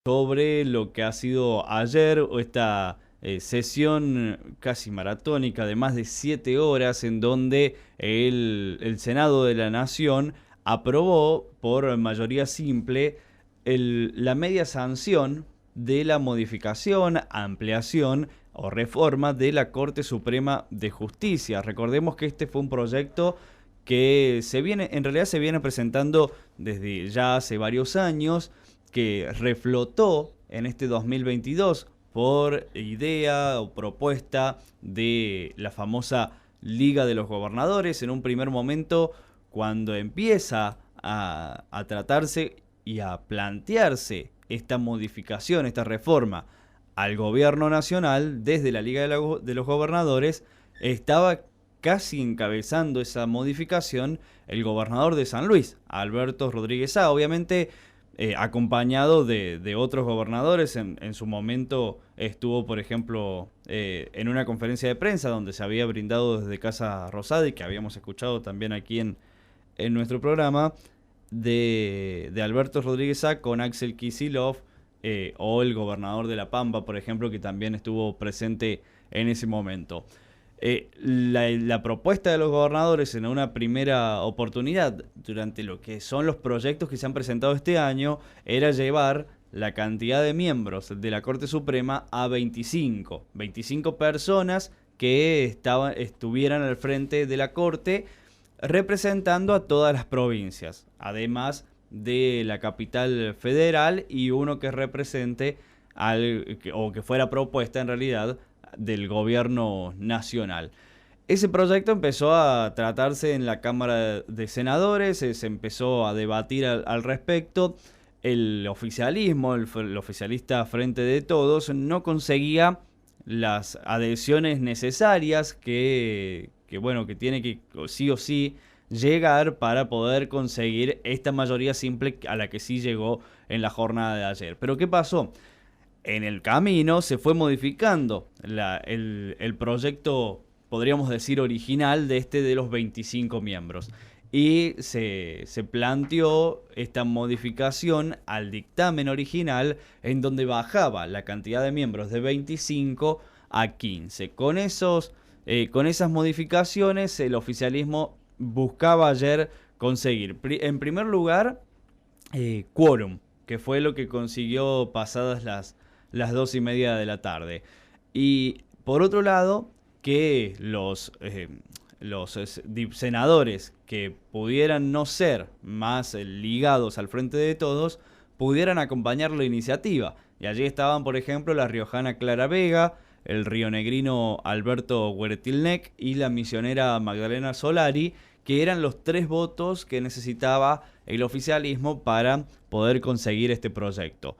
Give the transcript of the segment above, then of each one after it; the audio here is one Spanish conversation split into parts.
sobre lo que ha sido ayer o esta sesión casi maratónica de más de 7 horas en donde el Senado de la Nación aprobó por mayoría simple la media sanción de la modificación, ampliación o reforma de la Corte Suprema de Justicia. Recordemos que este fue un proyecto que en realidad se viene presentando desde ya hace varios años, que reflotó en este 2022 por idea o propuesta de la famosa Liga de los Gobernadores. En un primer momento, cuando empieza a tratarse y a plantearse esta modificación, esta reforma al gobierno nacional desde la Liga de los Gobernadores, estaba casi encabezando esa modificación el gobernador de San Luis, Alberto Rodríguez Sá, obviamente acompañado de otros gobernadores. En su momento estuvo, por ejemplo, en una conferencia de prensa donde se había brindado desde Casa Rosada y que habíamos escuchado también aquí en nuestro programa, de Alberto Rodríguez Sá con Axel Kicillof, o el gobernador de La Pampa, por ejemplo, que también estuvo presente en ese momento. La propuesta de los gobernadores en una primera oportunidad, durante lo que son los proyectos que se han presentado este año, era llevar la cantidad de miembros de la Corte Suprema a 25 personas que estuvieran al frente de la Corte, representando a todas las provincias, además de la capital federal, y uno que represente o que fuera propuesta en realidad del gobierno nacional. Ese proyecto empezó a tratarse en la Cámara de Senadores, se empezó a debatir al respecto. El oficialismo, el oficialista Frente de Todos, no conseguía las adhesiones necesarias que tiene que sí o sí llegar para poder conseguir esta mayoría simple a la que sí llegó en la jornada de ayer. Pero ¿qué pasó? En el camino se fue modificando el proyecto, podríamos decir, original de los 25 miembros. Y se planteó esta modificación al dictamen original, en donde bajaba la cantidad de miembros de 25 a 15. Con esas modificaciones, el oficialismo buscaba ayer conseguir, en primer lugar, quórum, que fue lo que consiguió pasadas las 2:30 de la tarde. Y por otro lado, que los senadores que pudieran no ser más ligados al Frente de Todos pudieran acompañar la iniciativa. Y allí estaban, por ejemplo, la riojana Clara Vega, el rionegrino Alberto Huertilnec y la misionera Magdalena Solari, que eran los 3 votos que necesitaba el oficialismo para poder conseguir este proyecto.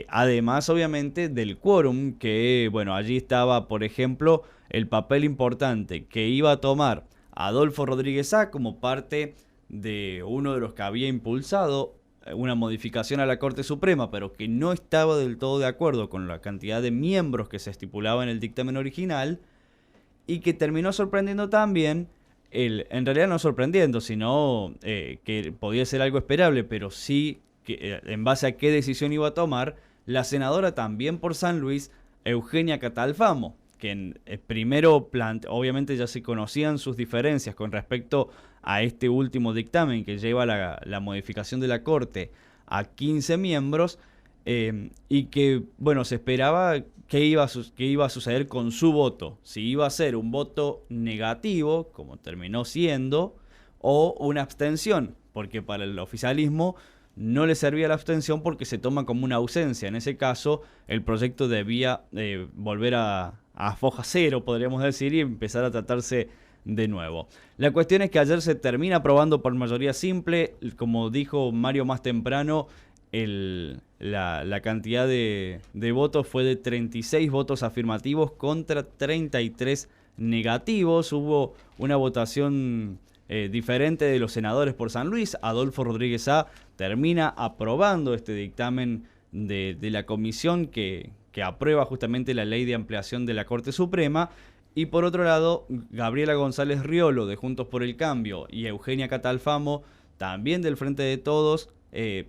Además, obviamente, del quórum, que allí estaba, por ejemplo, el papel importante que iba a tomar Adolfo Rodríguez Sá como parte de uno de los que había impulsado una modificación a la Corte Suprema, pero que no estaba del todo de acuerdo con la cantidad de miembros que se estipulaba en el dictamen original, y que terminó sorprendiendo también, en realidad no sorprendiendo, sino que podía ser algo esperable, pero sí que, en base a qué decisión iba a tomar, la senadora también por San Luis, Eugenia Catalfamo, que primero, obviamente ya se conocían sus diferencias con respecto a este último dictamen que lleva la modificación de la Corte a 15 miembros, y que, se esperaba qué iba a suceder con su voto, si iba a ser un voto negativo, como terminó siendo, o una abstención, porque para el oficialismo no le servía la abstención porque se toma como una ausencia. En ese caso, el proyecto debía volver a foja cero, podríamos decir, y empezar a tratarse de nuevo. La cuestión es que ayer se termina aprobando por mayoría simple. Como dijo Mario más temprano, la cantidad de votos fue de 36 votos afirmativos contra 33 negativos. Hubo una votación diferente de los senadores por San Luis. Adolfo Rodríguez Sá termina aprobando este dictamen de la comisión que aprueba justamente la ley de ampliación de la Corte Suprema. Y por otro lado, Gabriela González Riolo, de Juntos por el Cambio, y Eugenia Catalfamo, también del Frente de Todos,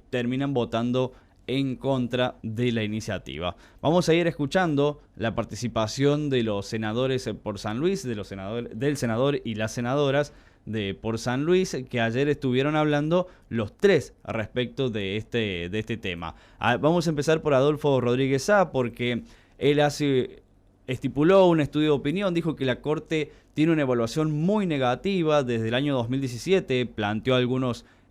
terminan votando en contra de la iniciativa. Vamos a ir escuchando la participación de los senadores por San Luis, del senador y las senadoras por San Luis, que ayer estuvieron hablando los tres respecto de este tema. Vamos a empezar por Adolfo Rodríguez Sá, porque él estipuló un estudio de opinión, dijo que la Corte tiene una evaluación muy negativa desde el año 2017, planteó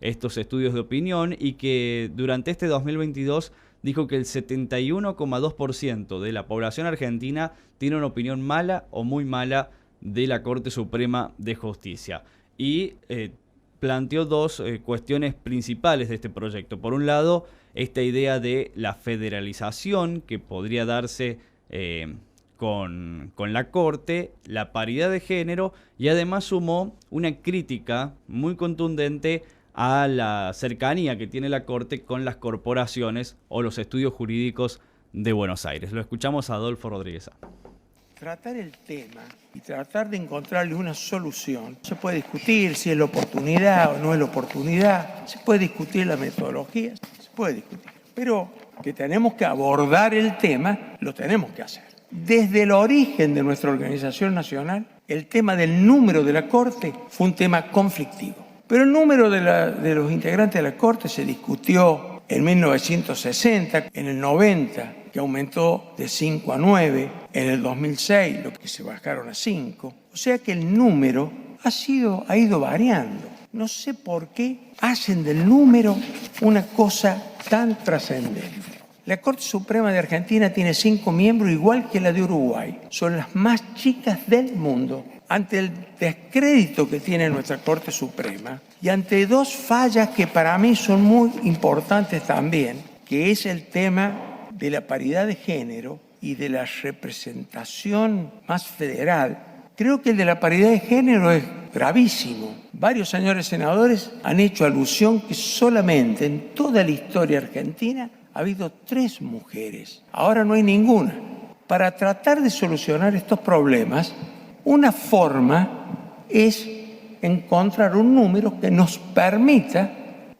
estos estudios de opinión, y que durante este 2022 dijo que el 71,2% de la población argentina tiene una opinión mala o muy mala de la Corte Suprema de Justicia. Y planteó dos cuestiones principales de este proyecto. Por un lado, esta idea de la federalización que podría darse con la Corte, la paridad de género, y además sumó una crítica muy contundente a la cercanía que tiene la Corte con las corporaciones o los estudios jurídicos de Buenos Aires. Lo escuchamos a Adolfo Rodríguez. Tratar el tema y tratar de encontrarle una solución. Se puede discutir si es la oportunidad o no es la oportunidad, se puede discutir la metodología, se puede discutir. Pero que tenemos que abordar el tema, lo tenemos que hacer. Desde el origen de nuestra organización nacional, el tema del número de la Corte fue un tema conflictivo. Pero el número de los integrantes de la Corte se discutió en 1960, en el 90, que aumentó de 5 a 9, en el 2006, lo que se bajaron a 5. O sea que el número ha ido variando. No sé por qué hacen del número una cosa tan trascendente. La Corte Suprema de Argentina tiene 5 miembros, igual que la de Uruguay. Son las más chicas del mundo. Ante el descrédito que tiene nuestra Corte Suprema y ante dos fallas que para mí son muy importantes también, que es el tema de la paridad de género y de la representación más federal. Creo que el de la paridad de género es gravísimo. Varios señores senadores han hecho alusión que solamente en toda la historia argentina ha habido 3 mujeres. Ahora no hay ninguna. Para tratar de solucionar estos problemas, una forma es encontrar un número que nos permita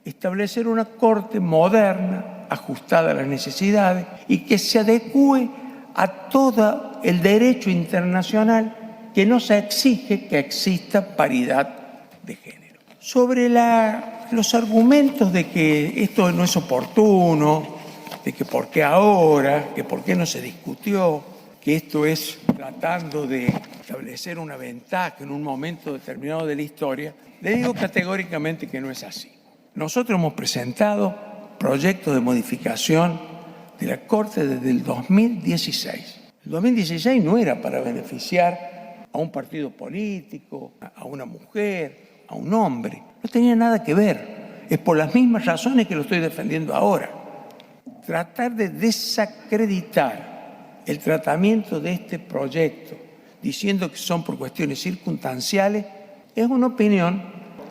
establecer una Corte moderna, ajustada a las necesidades y que se adecúe a todo el derecho internacional que nos exige que exista paridad de género. Sobre los argumentos de que esto no es oportuno, de que por qué ahora, que por qué no se discutió, que esto es tratando de establecer una ventaja en un momento determinado de la historia, le digo categóricamente que no es así. Nosotros hemos presentado proyectos de modificación de la Corte desde el 2016. El 2016 no era para beneficiar a un partido político, a una mujer, a un hombre. No tenía nada que ver. Es por las mismas razones que lo estoy defendiendo ahora. Tratar de desacreditar el tratamiento de este proyecto diciendo que son por cuestiones circunstanciales es una opinión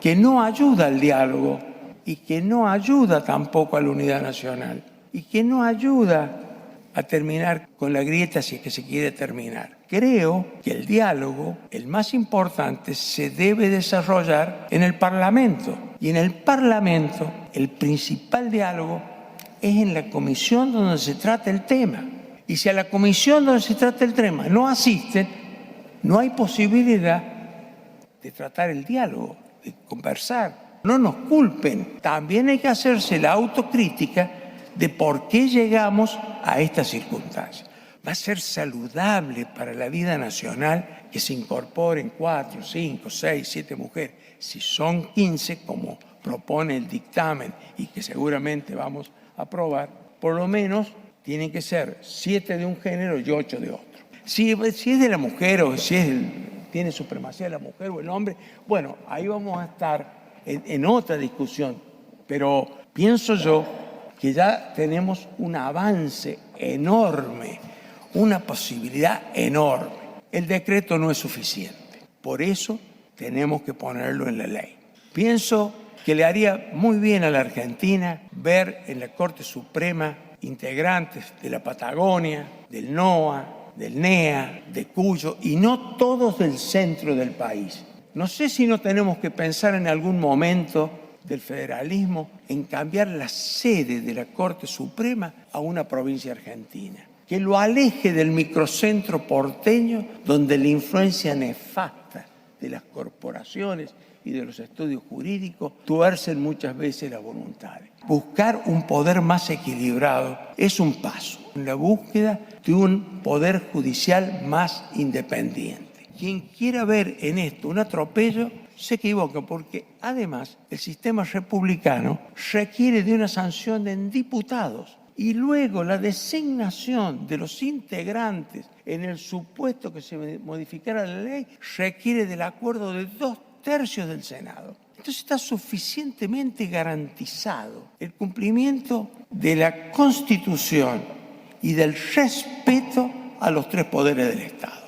que no ayuda al diálogo y que no ayuda tampoco a la unidad nacional y que no ayuda a terminar con la grieta si es que se quiere terminar. Creo que el diálogo, el más importante, se debe desarrollar en el Parlamento. Y en el Parlamento, el principal diálogo es en la comisión donde se trata el tema. Y si a la comisión donde se trata el tema no asisten, no hay posibilidad de tratar el diálogo, de conversar. No nos culpen. También hay que hacerse la autocrítica de por qué llegamos a estas circunstancias. Va a ser saludable para la vida nacional que se incorporen 4, 5, 6, 7 mujeres. Si son 15, como propone el dictamen y que seguramente vamos a aprobar, por lo menos tienen que ser 7 de un género y 8 de otro. Si es de la mujer o si tiene supremacía la mujer o el hombre, bueno, ahí vamos a estar en otra discusión. Pero pienso yo que ya tenemos un avance enorme, una posibilidad enorme. El decreto no es suficiente. Por eso tenemos que ponerlo en la ley. Pienso que le haría muy bien a la Argentina ver en la Corte Suprema integrantes de la Patagonia, del NOA, del NEA, de Cuyo, y no todos del centro del país. No sé si no tenemos que pensar en algún momento del federalismo en cambiar la sede de la Corte Suprema a una provincia argentina, que lo aleje del microcentro porteño donde la influencia nefasta de las corporaciones y de los estudios jurídicos tuercen muchas veces las voluntades. Buscar un poder más equilibrado es un paso en la búsqueda de un poder judicial más independiente. Quien quiera ver en esto un atropello se equivoca, porque además el sistema republicano requiere de una sanción en diputados y luego la designación de los integrantes en el supuesto que se modificara la ley requiere del acuerdo de 2/3 del Senado. Entonces está suficientemente garantizado el cumplimiento de la Constitución y del respeto a los 3 poderes del Estado.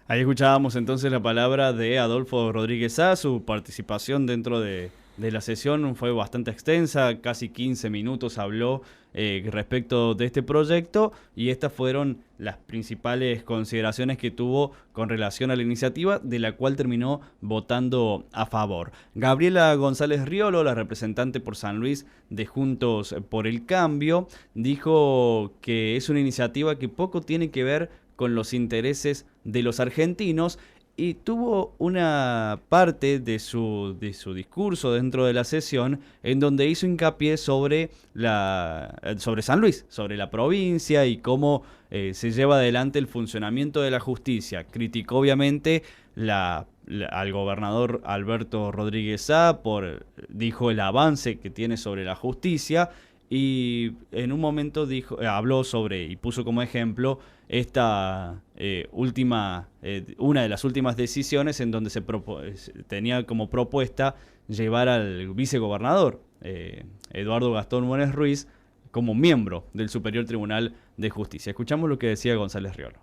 Ahí escuchábamos entonces la palabra de Adolfo Rodríguez Sá. Su participación dentro de la sesión fue bastante extensa, casi 15 minutos habló respecto de este proyecto, y estas fueron las principales consideraciones que tuvo con relación a la iniciativa, de la cual terminó votando a favor. Gabriela González Riolo, la representante por San Luis de Juntos por el Cambio, dijo que es una iniciativa que poco tiene que ver con los intereses de los argentinos, y tuvo una parte de su discurso dentro de la sesión en donde hizo hincapié sobre San Luis, sobre la provincia y cómo se lleva adelante el funcionamiento de la justicia. Criticó obviamente al gobernador Alberto Rodríguez Sá dijo el avance que tiene sobre la justicia, y en un momento habló sobre y puso como ejemplo esta una de las últimas decisiones en donde tenía como propuesta llevar al vicegobernador Eduardo Gastón Muñoz Ruiz como miembro del Superior Tribunal de Justicia. Escuchamos lo que decía González Riolo.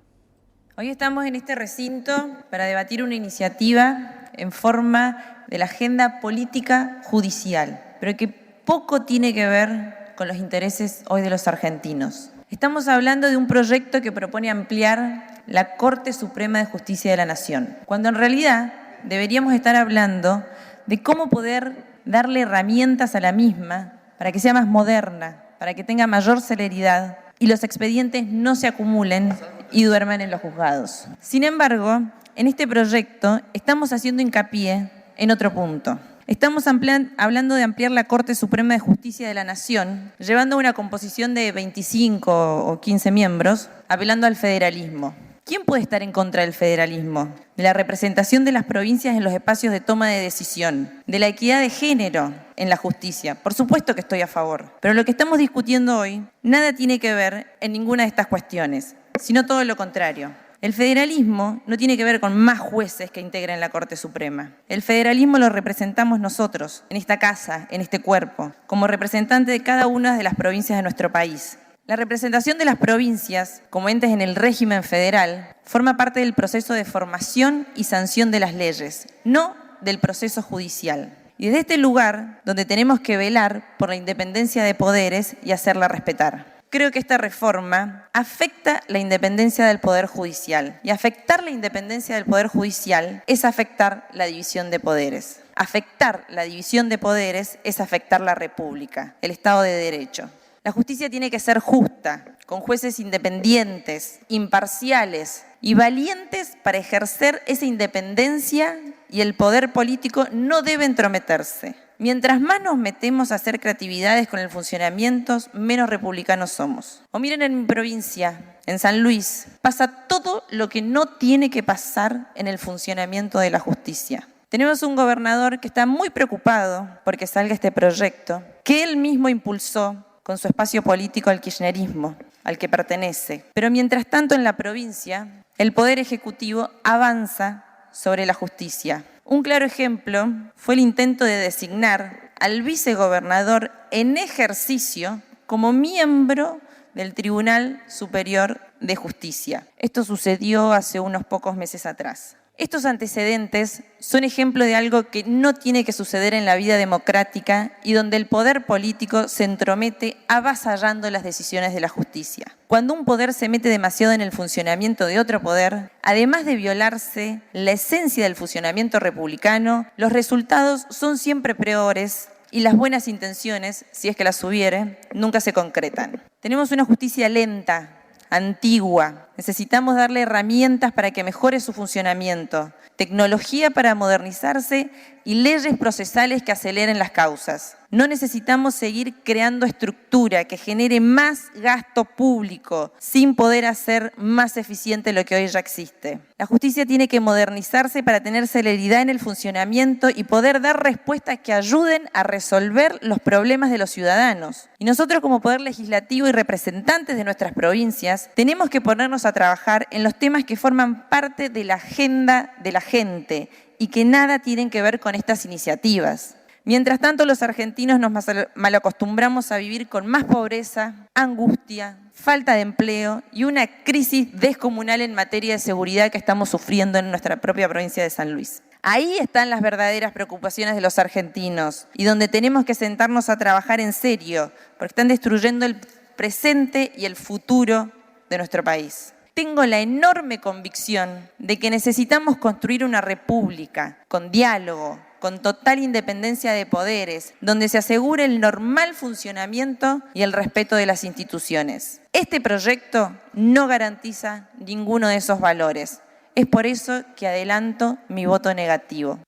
Hoy estamos en este recinto para debatir una iniciativa en forma de la agenda política judicial, pero que poco tiene que ver con los intereses hoy de los argentinos. Estamos hablando de un proyecto que propone ampliar la Corte Suprema de Justicia de la Nación, cuando en realidad deberíamos estar hablando de cómo poder darle herramientas a la misma para que sea más moderna, para que tenga mayor celeridad y los expedientes no se acumulen y duerman en los juzgados. Sin embargo, en este proyecto estamos haciendo hincapié en otro punto. Estamos hablando de ampliar la Corte Suprema de Justicia de la Nación, llevando a una composición de 25 o 15 miembros, apelando al federalismo. ¿Quién puede estar en contra del federalismo? De la representación de las provincias en los espacios de toma de decisión, de la equidad de género en la justicia. Por supuesto que estoy a favor, pero lo que estamos discutiendo hoy nada tiene que ver en ninguna de estas cuestiones, sino todo lo contrario. El federalismo no tiene que ver con más jueces que integren la Corte Suprema. El federalismo lo representamos nosotros, en esta casa, en este cuerpo, como representante de cada una de las provincias de nuestro país. La representación de las provincias, como entes en el régimen federal, forma parte del proceso de formación y sanción de las leyes, no del proceso judicial. Y desde este lugar, donde tenemos que velar por la independencia de poderes y hacerla respetar. Creo que esta reforma afecta la independencia del Poder Judicial. Y afectar la independencia del Poder Judicial es afectar la división de poderes. Afectar la división de poderes es afectar la República, el Estado de Derecho. La justicia tiene que ser justa, con jueces independientes, imparciales y valientes para ejercer esa independencia, y el poder político no debe entrometerse. Mientras más nos metemos a hacer creatividades con el funcionamiento, menos republicanos somos. O miren, en mi provincia, en San Luis, pasa todo lo que no tiene que pasar en el funcionamiento de la justicia. Tenemos un gobernador que está muy preocupado porque salga este proyecto, que él mismo impulsó con su espacio político al kirchnerismo, al que pertenece. Pero mientras tanto en la provincia, el Poder Ejecutivo avanza sobre la justicia. Un claro ejemplo fue el intento de designar al vicegobernador en ejercicio como miembro del Tribunal Superior de Justicia. Esto sucedió hace unos pocos meses atrás. Estos antecedentes son ejemplo de algo que no tiene que suceder en la vida democrática y donde el poder político se entromete avasallando las decisiones de la justicia. Cuando un poder se mete demasiado en el funcionamiento de otro poder, además de violarse la esencia del funcionamiento republicano, los resultados son siempre peores y las buenas intenciones, si es que las hubiere, nunca se concretan. Tenemos una justicia lenta, antigua. Necesitamos darle herramientas para que mejore su funcionamiento, tecnología para modernizarse y leyes procesales que aceleren las causas. No necesitamos seguir creando estructura que genere más gasto público sin poder hacer más eficiente lo que hoy ya existe. La justicia tiene que modernizarse para tener celeridad en el funcionamiento y poder dar respuestas que ayuden a resolver los problemas de los ciudadanos. Y nosotros, como Poder Legislativo y representantes de nuestras provincias, tenemos que ponernos a trabajar en los temas que forman parte de la agenda de la gente y que nada tienen que ver con estas iniciativas. Mientras tanto, los argentinos nos malacostumbramos a vivir con más pobreza, angustia, falta de empleo y una crisis descomunal en materia de seguridad que estamos sufriendo en nuestra propia provincia de San Luis. Ahí están las verdaderas preocupaciones de los argentinos y donde tenemos que sentarnos a trabajar en serio, porque están destruyendo el presente y el futuro de nuestro país. Tengo la enorme convicción de que necesitamos construir una república con diálogo, con total independencia de poderes, donde se asegure el normal funcionamiento y el respeto de las instituciones. Este proyecto no garantiza ninguno de esos valores. Es por eso que adelanto mi voto negativo.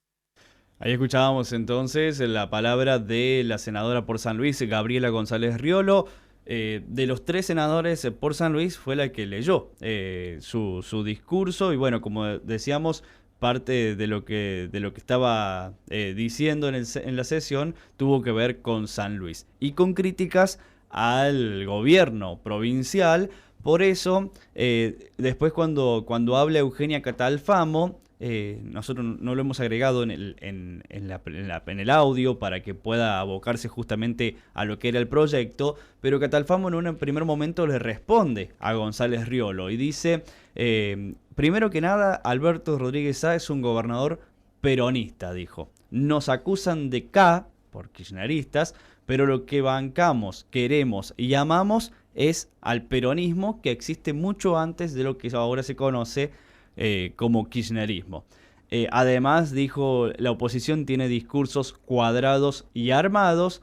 Ahí escuchábamos entonces la palabra de la senadora por San Luis, Gabriela González Riolo. De los 3 senadores por San Luis fue la que leyó su discurso y bueno, como decíamos, parte de lo que estaba diciendo en la sesión tuvo que ver con San Luis y con críticas al gobierno provincial. Por eso, después cuando habla Eugenia Catalfamo, nosotros no lo hemos agregado en el audio para que pueda abocarse justamente a lo que era el proyecto, pero Catalfamo en un primer momento le responde a González Riolo y dice, primero que nada, Alberto Rodríguez Sá es un gobernador peronista, dijo. Nos acusan de K, por kirchneristas, pero lo que bancamos, queremos y amamos es al peronismo que existe mucho antes de lo que ahora se conoce como kirchnerismo. Además, dijo, la oposición tiene discursos cuadrados y armados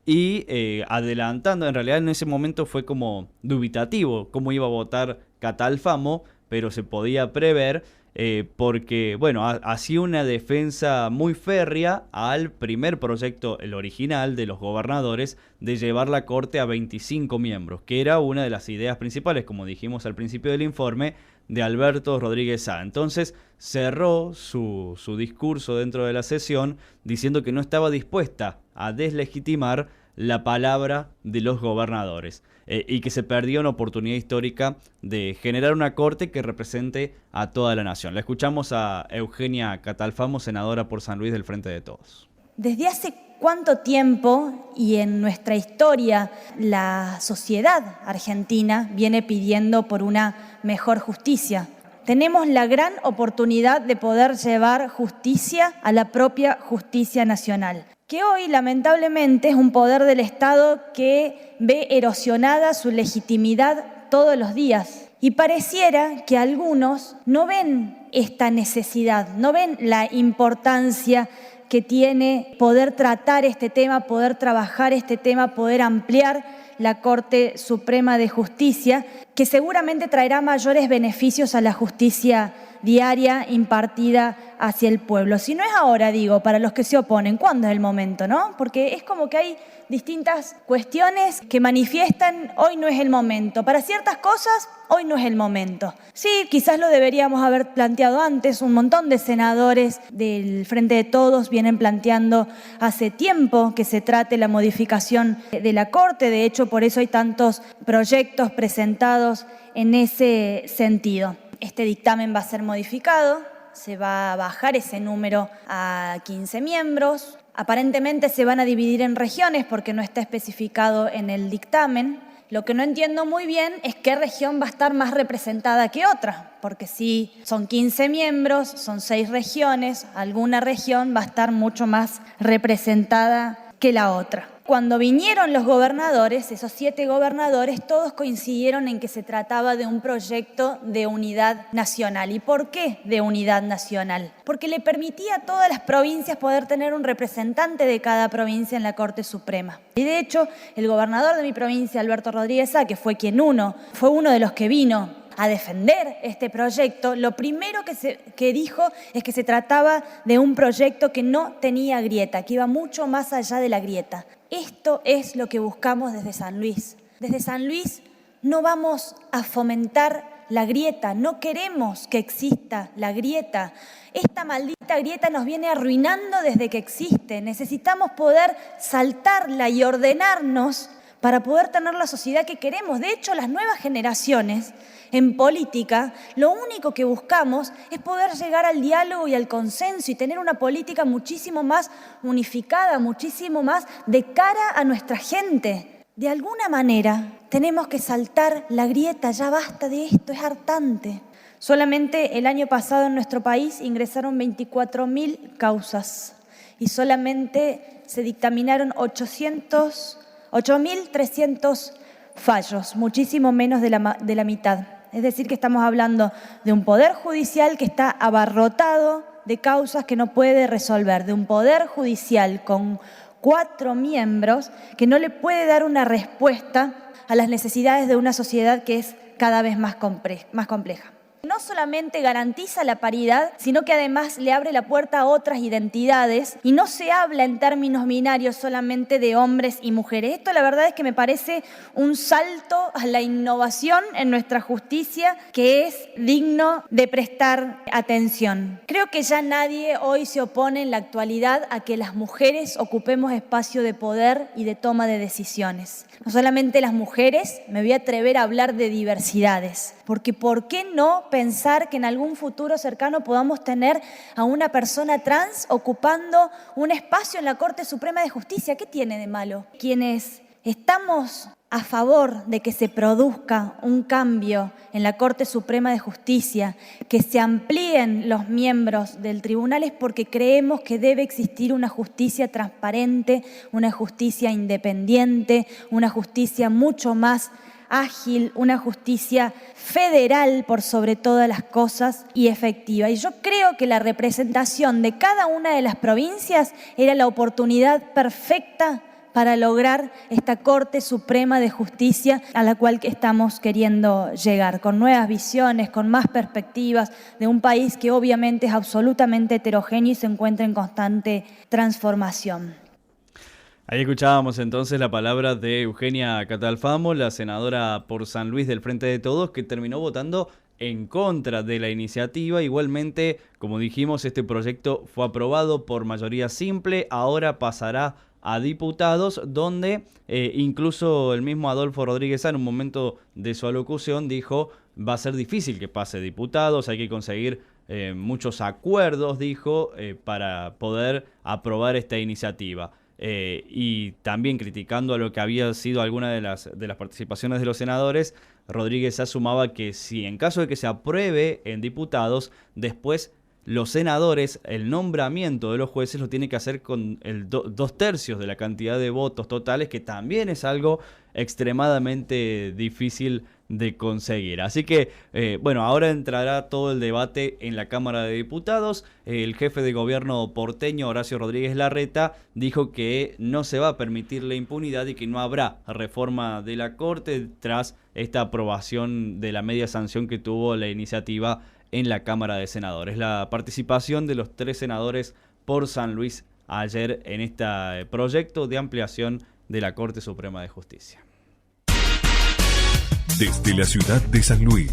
y adelantando, en realidad en ese momento fue como dubitativo cómo iba a votar Catalfamo, pero se podía prever porque, bueno, hacía una defensa muy férrea al primer proyecto, el original de los gobernadores, de llevar la Corte a 25 miembros, que era una de las ideas principales, como dijimos al principio del informe, de Alberto Rodríguez Sá. Entonces cerró su discurso dentro de la sesión diciendo que no estaba dispuesta a deslegitimar la palabra de los gobernadores y que se perdió una oportunidad histórica de generar una corte que represente a toda la nación. La escuchamos a Eugenia Catalfamo, senadora por San Luis del Frente de Todos. ¿Desde hace cuánto tiempo y en nuestra historia la sociedad argentina viene pidiendo por una mejor justicia? Tenemos la gran oportunidad de poder llevar justicia a la propia justicia nacional, que hoy lamentablemente es un poder del Estado que ve erosionada su legitimidad todos los días. Y pareciera que algunos no ven esta necesidad, no ven la importancia que tiene poder tratar este tema, poder trabajar este tema, poder ampliar la Corte Suprema de Justicia, que seguramente traerá mayores beneficios a la justicia diaria impartida hacia el pueblo. Si no es ahora, digo, para los que se oponen, ¿cuándo es el momento, no? Porque es como que hay distintas cuestiones que manifiestan hoy no es el momento. Para ciertas cosas, hoy no es el momento. Sí, quizás lo deberíamos haber planteado antes. Un montón de senadores del Frente de Todos vienen planteando hace tiempo que se trate la modificación de la Corte. De hecho, por eso hay tantos proyectos presentados en ese sentido. Este dictamen va a ser modificado, se va a bajar ese número a 15 miembros. Aparentemente se van a dividir en regiones porque no está especificado en el dictamen. Lo que no entiendo muy bien es qué región va a estar más representada que otra, porque si son 15 miembros, son 6 regiones, alguna región va a estar mucho más representada que la otra. Cuando vinieron los gobernadores, esos 7 gobernadores, todos coincidieron en que se trataba de un proyecto de unidad nacional. ¿Y por qué de unidad nacional? Porque le permitía a todas las provincias poder tener un representante de cada provincia en la Corte Suprema. Y de hecho, el gobernador de mi provincia, Alberto Rodríguez Sá, que fue uno de los que vino a defender este proyecto, lo primero que dijo es que se trataba de un proyecto que no tenía grieta, que iba mucho más allá de la grieta. Esto es lo que buscamos desde San Luis. Desde San Luis no vamos a fomentar la grieta, no queremos que exista la grieta. Esta maldita grieta nos viene arruinando desde que existe. Necesitamos poder saltarla y ordenarnos para poder tener la sociedad que queremos. De hecho, las nuevas generaciones en política, lo único que buscamos es poder llegar al diálogo y al consenso y tener una política muchísimo más unificada, muchísimo más de cara a nuestra gente. De alguna manera tenemos que saltar la grieta, ya basta de esto, es hartante. Solamente el año pasado en nuestro país ingresaron 24.000 causas y solamente se dictaminaron 8.300 fallos, muchísimo menos de la mitad. Es decir, que estamos hablando de un poder judicial que está abarrotado de causas que no puede resolver, de un poder judicial con 4 miembros que no le puede dar una respuesta a las necesidades de una sociedad que es cada vez más compleja. No solamente garantiza la paridad, sino que además le abre la puerta a otras identidades y no se habla en términos binarios solamente de hombres y mujeres. Esto la verdad es que me parece un salto a la innovación en nuestra justicia que es digno de prestar atención. Creo que ya nadie hoy se opone en la actualidad a que las mujeres ocupemos espacio de poder y de toma de decisiones. No solamente las mujeres, me voy a atrever a hablar de diversidades, porque ¿por qué no pensar que en algún futuro cercano podamos tener a una persona trans ocupando un espacio en la Corte Suprema de Justicia? ¿Qué tiene de malo? Quienes estamos a favor de que se produzca un cambio en la Corte Suprema de Justicia, que se amplíen los miembros del tribunal, es porque creemos que debe existir una justicia transparente, una justicia independiente, una justicia mucho más ágil, una justicia federal por sobre todas las cosas y efectiva. Y yo creo que la representación de cada una de las provincias era la oportunidad perfecta para lograr esta Corte Suprema de Justicia a la cual estamos queriendo llegar, con nuevas visiones, con más perspectivas, de un país que obviamente es absolutamente heterogéneo y se encuentra en constante transformación. Ahí escuchábamos entonces la palabra de Eugenia Catalfamo, la senadora por San Luis del Frente de Todos, que terminó votando en contra de la iniciativa. Igualmente, como dijimos, este proyecto fue aprobado por mayoría simple, ahora pasará a diputados, donde incluso el mismo Adolfo Rodríguez Sá en un momento de su alocución dijo: va a ser difícil que pase diputados, hay que conseguir muchos acuerdos, dijo, para poder aprobar esta iniciativa. Y también criticando a lo que había sido alguna de las participaciones de los senadores, Rodríguez Sá sumaba que si en caso de que se apruebe en diputados, después los senadores, el nombramiento de los jueces lo tienen que hacer con 2/3 de la cantidad de votos totales, que también es algo extremadamente difícil de conseguir. Así que, bueno, ahora entrará todo el debate en la Cámara de Diputados. El jefe de gobierno porteño, Horacio Rodríguez Larreta, dijo que no se va a permitir la impunidad y que no habrá reforma de la Corte tras esta aprobación de la media sanción que tuvo la iniciativa en la Cámara de Senadores. La participación de los 3 senadores por San Luis ayer en este proyecto de ampliación de la Corte Suprema de Justicia. Desde la ciudad de San Luis.